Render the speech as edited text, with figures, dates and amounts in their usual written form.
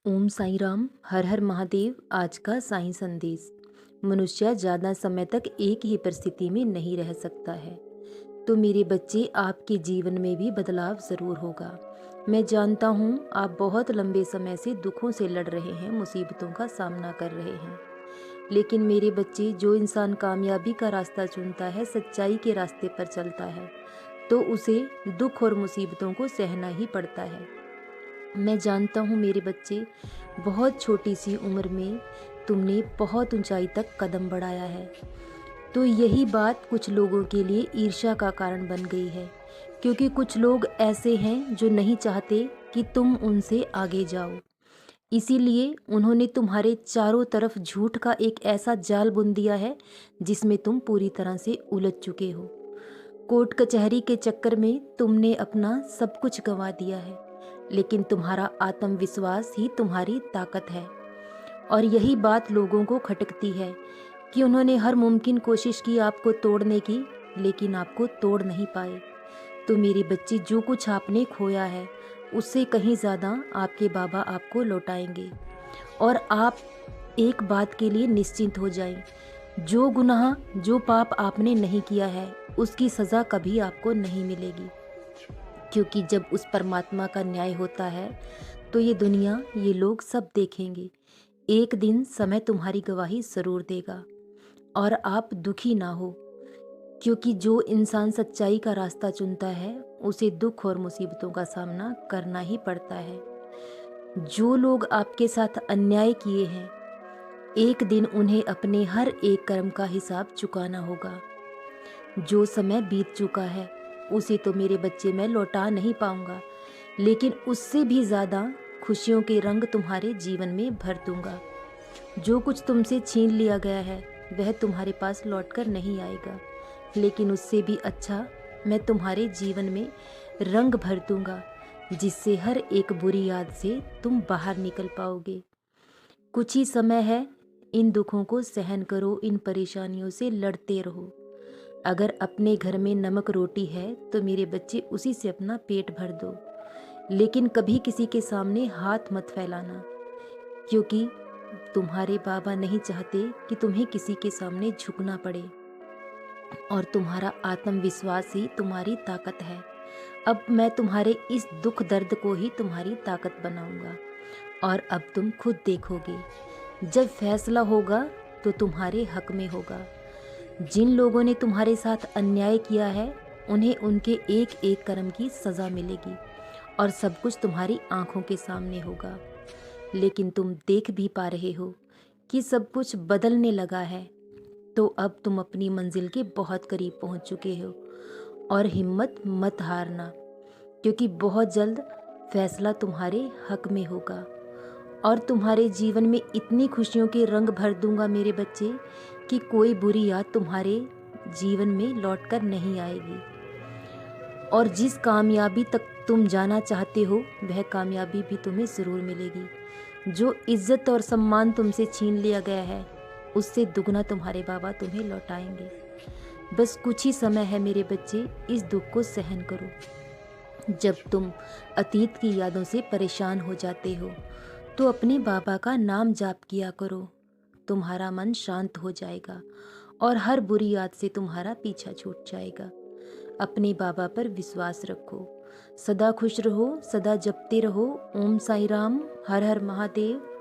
ओम साईं राम, हर हर महादेव। आज का साईं संदेश। मनुष्य ज़्यादा समय तक एक ही परिस्थिति में नहीं रह सकता है। तो मेरे बच्चे, आपके जीवन में भी बदलाव ज़रूर होगा। मैं जानता हूँ आप बहुत लंबे समय से दुखों से लड़ रहे हैं, मुसीबतों का सामना कर रहे हैं। लेकिन मेरे बच्चे, जो इंसान कामयाबी का रास्ता चुनता है, सच्चाई के रास्ते पर चलता है, तो उसे दुख और मुसीबतों को सहना ही पड़ता है। मैं जानता हूँ मेरे बच्चे, बहुत छोटी सी उम्र में तुमने बहुत ऊंचाई तक कदम बढ़ाया है। तो यही बात कुछ लोगों के लिए ईर्ष्या का कारण बन गई है, क्योंकि कुछ लोग ऐसे हैं जो नहीं चाहते कि तुम उनसे आगे जाओ। इसीलिए उन्होंने तुम्हारे चारों तरफ झूठ का एक ऐसा जाल बुन दिया है जिसमें तुम पूरी तरह से उलझ चुके हो। कोर्ट कचहरी के चक्कर में तुमने अपना सब कुछ गंवा दिया है, लेकिन तुम्हारा आत्मविश्वास ही तुम्हारी ताकत है। और यही बात लोगों को खटकती है कि उन्होंने हर मुमकिन कोशिश की आपको तोड़ने की, लेकिन आपको तोड़ नहीं पाए। तो मेरे बच्चे, जो कुछ आपने खोया है उससे कहीं ज़्यादा आपके बाबा आपको लौटाएंगे। और आप एक बात के लिए निश्चिंत हो जाएं, जो गुनाह, जो पाप आपने नहीं किया है, उसकी सज़ा कभी आपको नहीं मिलेगी। क्योंकि जब उस परमात्मा का न्याय होता है तो ये दुनिया, ये लोग सब देखेंगे। एक दिन समय तुम्हारी गवाही ज़रूर देगा। और आप दुखी ना हो, क्योंकि जो इंसान सच्चाई का रास्ता चुनता है उसे दुख और मुसीबतों का सामना करना ही पड़ता है। जो लोग आपके साथ अन्याय किए हैं, एक दिन उन्हें अपने हर एक कर्म का हिसाब चुकाना होगा। जो समय बीत चुका है उसे तो मेरे बच्चे मैं लौटा नहीं पाऊंगा, लेकिन उससे भी ज़्यादा खुशियों के रंग तुम्हारे जीवन में भर दूंगा। जो कुछ तुमसे छीन लिया गया है वह तुम्हारे पास लौटकर नहीं आएगा, लेकिन उससे भी अच्छा मैं तुम्हारे जीवन में रंग भर दूंगा, जिससे हर एक बुरी याद से तुम बाहर निकल पाओगे। कुछ ही समय है, इन दुखों को सहन करो, इन परेशानियों से लड़ते रहो। अगर अपने घर में नमक रोटी है तो मेरे बच्चे उसी से अपना पेट भर दो, लेकिन कभी किसी के सामने हाथ मत फैलाना, क्योंकि तुम्हारे बाबा नहीं चाहते कि तुम्हें किसी के सामने झुकना पड़े। और तुम्हारा आत्मविश्वास ही तुम्हारी ताकत है। अब मैं तुम्हारे इस दुख दर्द को ही तुम्हारी ताकत बनाऊंगा। और अब तुम खुद देखोगे, जब फैसला होगा तो तुम्हारे हक में होगा। जिन लोगों ने तुम्हारे साथ अन्याय किया है उन्हें उनके एक एक कर्म की सज़ा मिलेगी, और सब कुछ तुम्हारी आंखों के सामने होगा। लेकिन तुम देख भी पा रहे हो कि सब कुछ बदलने लगा है। तो अब तुम अपनी मंजिल के बहुत करीब पहुंच चुके हो। और हिम्मत मत हारना, क्योंकि बहुत जल्द फैसला तुम्हारे हक में होगा। और तुम्हारे जीवन में इतनी खुशियों के रंग भर दूंगा मेरे बच्चे, कि कोई बुरी याद तुम्हारे जीवन में लौटकर नहीं आएगी। और जिस कामयाबी तक तुम जाना चाहते हो वह कामयाबी भी तुम्हें ज़रूर मिलेगी। जो इज्जत और सम्मान तुमसे छीन लिया गया है उससे दुगना तुम्हारे बाबा तुम्हें लौटाएंगे। बस कुछ ही समय है मेरे बच्चे, इस दुख को सहन करो। जब तुम अतीत की यादों से परेशान हो जाते हो तो अपने बाबा का नाम जाप किया करो। तुम्हारा मन शांत हो जाएगा और हर बुरी याद से तुम्हारा पीछा छूट जाएगा। अपने बाबा पर विश्वास रखो। सदा खुश रहो, सदा जपते रहो ओम साईं राम, हर हर महादेव।